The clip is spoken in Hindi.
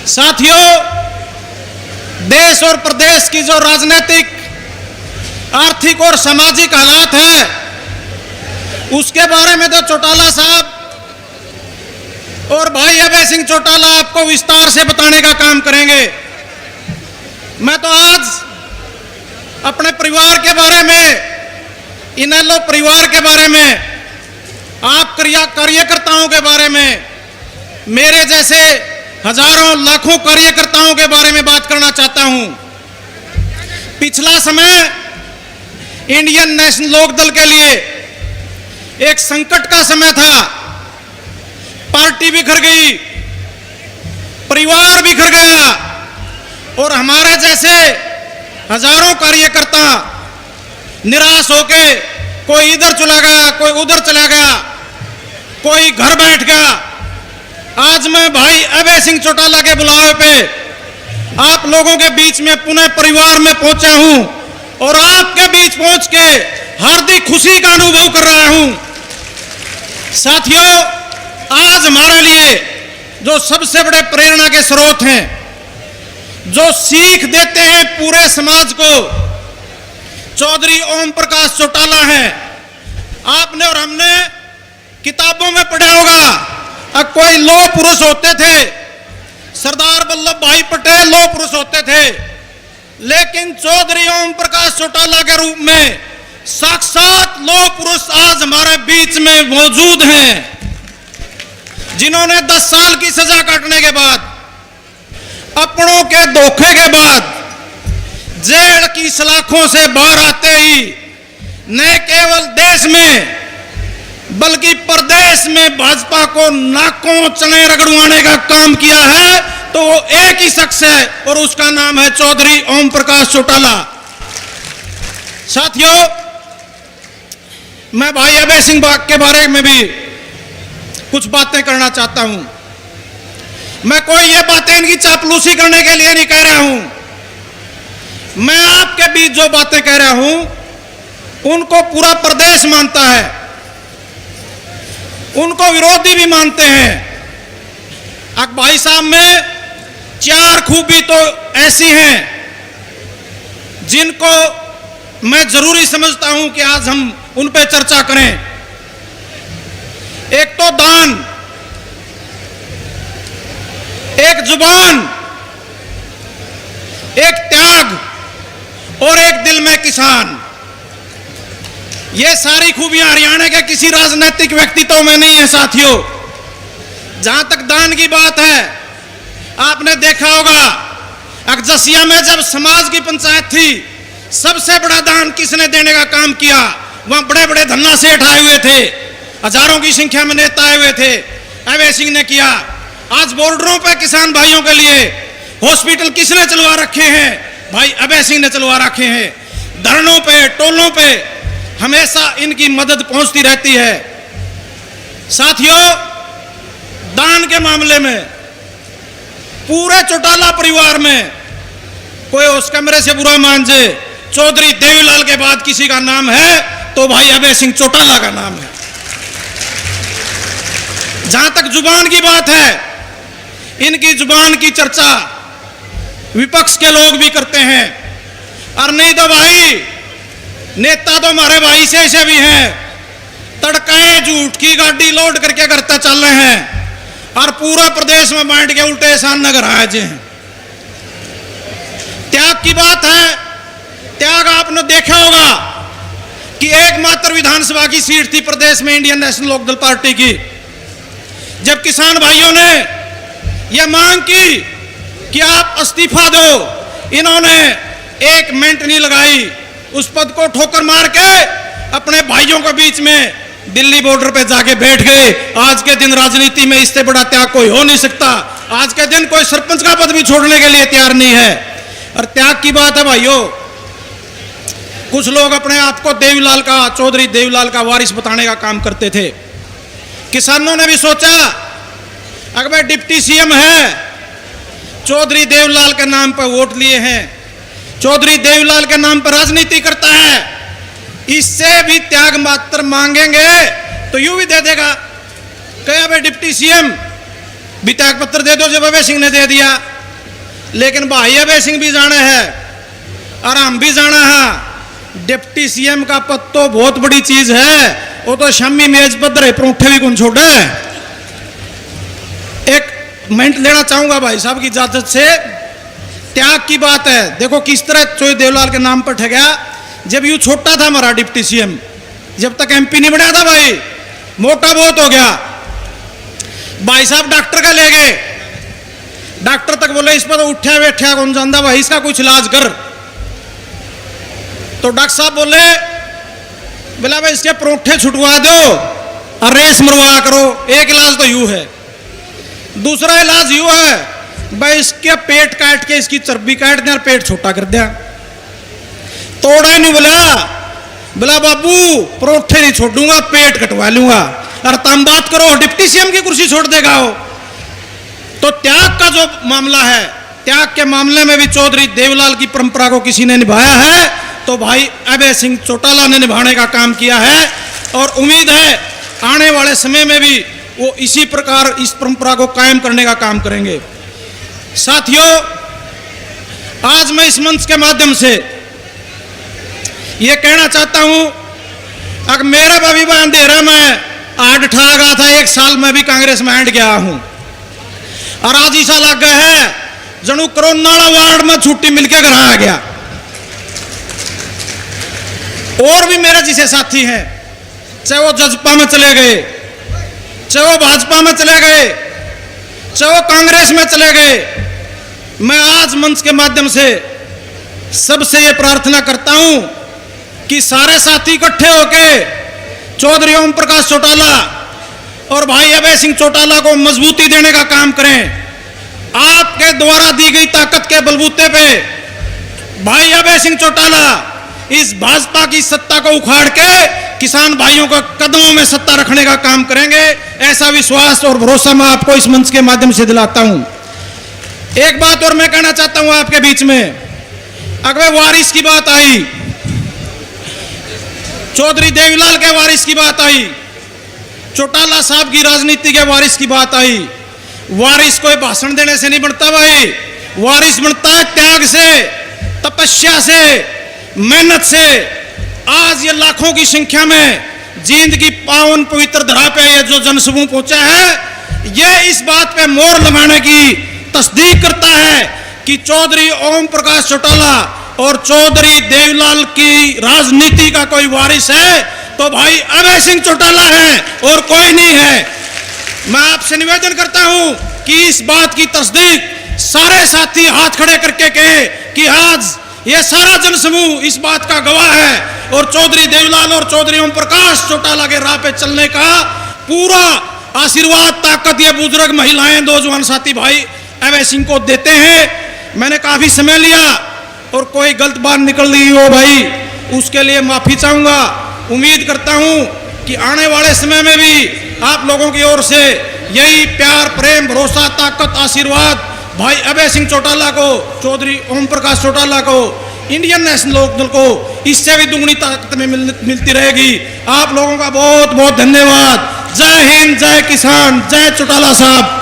साथियों, देश और प्रदेश की जो राजनीतिक, आर्थिक और सामाजिक हालात है, उसके बारे में तो चौटाला साहब और भाई अभय सिंह चौटाला आपको विस्तार से बताने का काम करेंगे। मैं तो आज अपने परिवार के बारे में, इनेलो परिवार के बारे में, आप कार्यकर्ताओं के बारे में, मेरे जैसे हजारों लाखों कार्यकर्ताओं के बारे में बात करना चाहता हूं। पिछला समय इंडियन नेशनल लोकदल के लिए एक संकट का समय था। पार्टी बिखर गई, परिवार बिखर गया और हमारे जैसे हजारों कार्यकर्ता निराश होके कोई इधर चला गया, कोई उधर चला गया, कोई घर बैठ गया। आज मैं भाई अभय सिंह चौटाला के बुलावे पे आप लोगों के बीच में पुनः परिवार में पहुंचा हूं और आपके बीच पहुंच के हार्दिक खुशी का अनुभव कर रहा हूं। साथियों, आज हमारे लिए जो सबसे बड़े प्रेरणा के स्रोत हैं, जो सीख देते हैं पूरे समाज को, चौधरी ओम प्रकाश चौटाला हैं। आपने और हमने किताबों में पढ़ा होगा, कोई लौह पुरुष होते थे, सरदार वल्लभ भाई पटेल लौह पुरुष होते थे, लेकिन चौधरी ओम प्रकाश चौटाला के रूप में साक्षात लौह पुरुष आज हमारे बीच में मौजूद हैं, जिन्होंने 10 साल की सजा काटने के बाद, अपनों के धोखे के बाद, जेल की सलाखों से बाहर आते ही न केवल देश में बल्कि प्रदेश में भाजपा को नाकों चने रगड़वाने का काम किया है, तो वो एक ही शख्स है और उसका नाम है चौधरी ओम प्रकाश चौटाला। साथियों, मैं भाई अभय सिंह के बारे में भी कुछ बातें करना चाहता हूं। मैं कोई ये बातें इनकी चापलूसी करने के लिए नहीं कह रहा हूं। मैं आपके बीच जो बातें कह रहा हूं, उनको पूरा प्रदेश मानता है, उनको विरोधी भी मानते हैं। अब भाई साहब में 4 खूबी तो ऐसी हैं जिनको मैं जरूरी समझता हूं कि आज हम उन पे चर्चा करें। एक तो दान, एक जुबान, एक त्याग और एक दिल में किसान। ये सारी खूबियां हरियाणा के किसी राजनीतिक व्यक्तित्व में नहीं है। साथियों, जहां तक दान की बात है, आपने देखा होगा अकजसिया में जब समाज की पंचायत थी, सबसे बड़ा दान किसने देने का काम किया? वहां बड़े बड़े धन्ना सेठ आए हुए थे, हजारों की संख्या में नेता आए हुए थे, अभय सिंह ने किया। आज बॉर्डरों पर किसान भाइयों के लिए हॉस्पिटल किसने चलवा रखे हैं? भाई अभय सिंह ने चलवा रखे हैं। धरनों पे, टोलों पे हमेशा इनकी मदद पहुंचती रहती है। साथियों, दान के मामले में पूरे चौटाला परिवार में कोई उस कमरे से बुरा मान जाए, चौधरी देवीलाल के बाद किसी का नाम है तो भाई अभय सिंह चौटाला का नाम है। जहां तक जुबान की बात है, इनकी जुबान की चर्चा विपक्ष के लोग भी करते हैं। और नहीं तो भाई, नेता तो हमारे भाई से ऐसे भी हैं, तड़काए झूठ की गाड़ी लोड करके करते चल रहे हैं और पूरा प्रदेश में बांट के उल्टे एहसान नगर आए हैं। त्याग की बात है, त्याग आपने देखा होगा कि एकमात्र विधानसभा की सीट थी प्रदेश में इंडियन नेशनल लोकदल पार्टी की। जब किसान भाइयों ने यह मांग की कि आप इस्तीफा दो, इन्होंने 1 मिनट नहीं लगाई, उस पद को ठोकर मार के अपने भाइयों के बीच में दिल्ली बॉर्डर पे जाके बैठ गए। आज के दिन राजनीति में इससे बड़ा त्याग कोई हो नहीं सकता। आज के दिन कोई सरपंच का पद भी छोड़ने के लिए तैयार नहीं है। और त्याग की बात है भाइयों, कुछ लोग अपने आप को देवीलाल का, चौधरी देवीलाल का वारिस बताने का काम करते थे। किसानों ने भी सोचा अगर डिप्टी सीएम है, चौधरी देवीलाल के नाम पर वोट लिए हैं, चौधरी देवीलाल के नाम पर राजनीति करता है, इससे भी त्याग मात्र मांगेंगे तो यूं भी दे देगा। कहे भाई डिप्टी सीएम भी त्याग पत्र दे दो, जब अभय सिंह ने दे दिया लेकिन भाई अभय सिंह भी जाना है और हम भी जाना है। डिप्टी सीएम का पद तो बहुत बड़ी चीज है, वो तो शम्मी मेज पर रहे परोठे भी कौन छोड़े। एक मिनट लेना चाहूंगा भाई साहब की इजाजत से। त्याग की बात है, देखो किस तरह चौधरी देवलाल के नाम पर ठगा। जब यूं छोटा था हमारा डिप्टी सीएम, जब तक एमपी नहीं बना था भाई, मोटा बहुत हो गया। भाई साहब डॉक्टर का ले गए, डॉक्टर तक बोले इस पर तो उठा बैठा कौन जानता भाई, इसका कुछ इलाज कर। तो डॉक्टर साहब बोला भाई इसके परोठे छुटवा दो और रेस मरवा करो। एक इलाज तो यूं है, दूसरा इलाज यूं है भाई इसके पेट काट के इसकी चर्बी काट दें और पेट छोटा कर दिया। तोड़ा ही नहीं बोला बाबू परोठे नहीं छोड़ूंगा, पेट कटवा लूंगा। और तुम बात करो डिप्टी सीएम की कुर्सी छोड़ देगा हो। तो त्याग का जो मामला है, त्याग के मामले में भी चौधरी देवलाल की परंपरा को किसी ने निभाया है तो भाई अभय सिंह चौटाला ने निभाने का काम किया है। और उम्मीद है आने वाले समय में भी वो इसी प्रकार इस परंपरा को कायम करने का काम करेंगे। साथियों, आज मैं इस मंच के माध्यम से ये कहना चाहता हूं, अगर मेरा भी अंधेरा में आड़ ठा गया था, 1 साल में भी कांग्रेस में हट गया हूं और आज ऐसा लग गया है जनू कोरोना वार्ड में छुट्टी मिलकर घर आ गया। और भी मेरे जैसे साथी हैं, चाहे वो जजपा में चले गए, चाहे वो भाजपा में चले गए, चाहे वो कांग्रेस में चले गए। मैं आज मंच के माध्यम से सबसे ये प्रार्थना करता हूं कि सारे साथी इकट्ठे होके चौधरी ओम प्रकाश चौटाला और भाई अभय सिंह चौटाला को मजबूती देने का काम करें। आपके द्वारा दी गई ताकत के बलबूते पे भाई अभय सिंह चौटाला इस भाजपा की सत्ता को उखाड़ के किसान भाइयों को कदमों में सत्ता रखने का काम करेंगे। ऐसा विश्वास और भरोसा मैं आपको इस मंच के माध्यम से दिलाता हूं। एक बात और मैं कहना चाहता हूं आपके बीच में, अगर वारिस की बात आई, चौधरी देवीलाल के वारिस की बात आई, चौटाला साहब की राजनीति के वारिस की बात आई, वारिस कोई भाषण देने से नहीं बनता भाई, वारिस बनता है त्याग से, तपस्या से, मेहनत से। आज ये लाखों की संख्या में जींद की पावन पवित्र धरा पे ये जो जनसमूह पहुंचा है, ये इस बात पे मोहर लगाने की तस्दीक करता है कि चौधरी ओम प्रकाश चौटाला और चौधरी देवीलाल की राजनीति का कोई वारिस है तो भाई अभय सिंह चौटाला है और कोई नहीं है। मैं आपसे निवेदन करता हूं कि इस बात की तस्दीक सारे साथी हाथ खड़े करके कहे कि आज ये सारा जनसमूह इस बात का गवाह है और चौधरी देवीलाल और चौधरी ओम प्रकाश चौटाला के राह पे चलने का पूरा आशीर्वाद ताकत ये बुजुर्ग महिलाएं, दो जवान साथी भाई अभय सिंह को देते हैं। मैंने काफी समय लिया और कोई गलत बात निकल रही हो भाई, उसके लिए माफी चाहूंगा। उम्मीद करता हूं कि आने वाले समय में भी आप लोगों की ओर से यही प्यार, प्रेम, भरोसा, ताकत, आशीर्वाद भाई अभय सिंह चौटाला को, चौधरी ओम प्रकाश चौटाला को, इंडियन नेशनल लोकदल को इससे भी दुगनी ताकत में मिलती रहेगी। आप लोगों का बहुत बहुत धन्यवाद। जय हिंद, जय किसान, जय चौटाला साहब।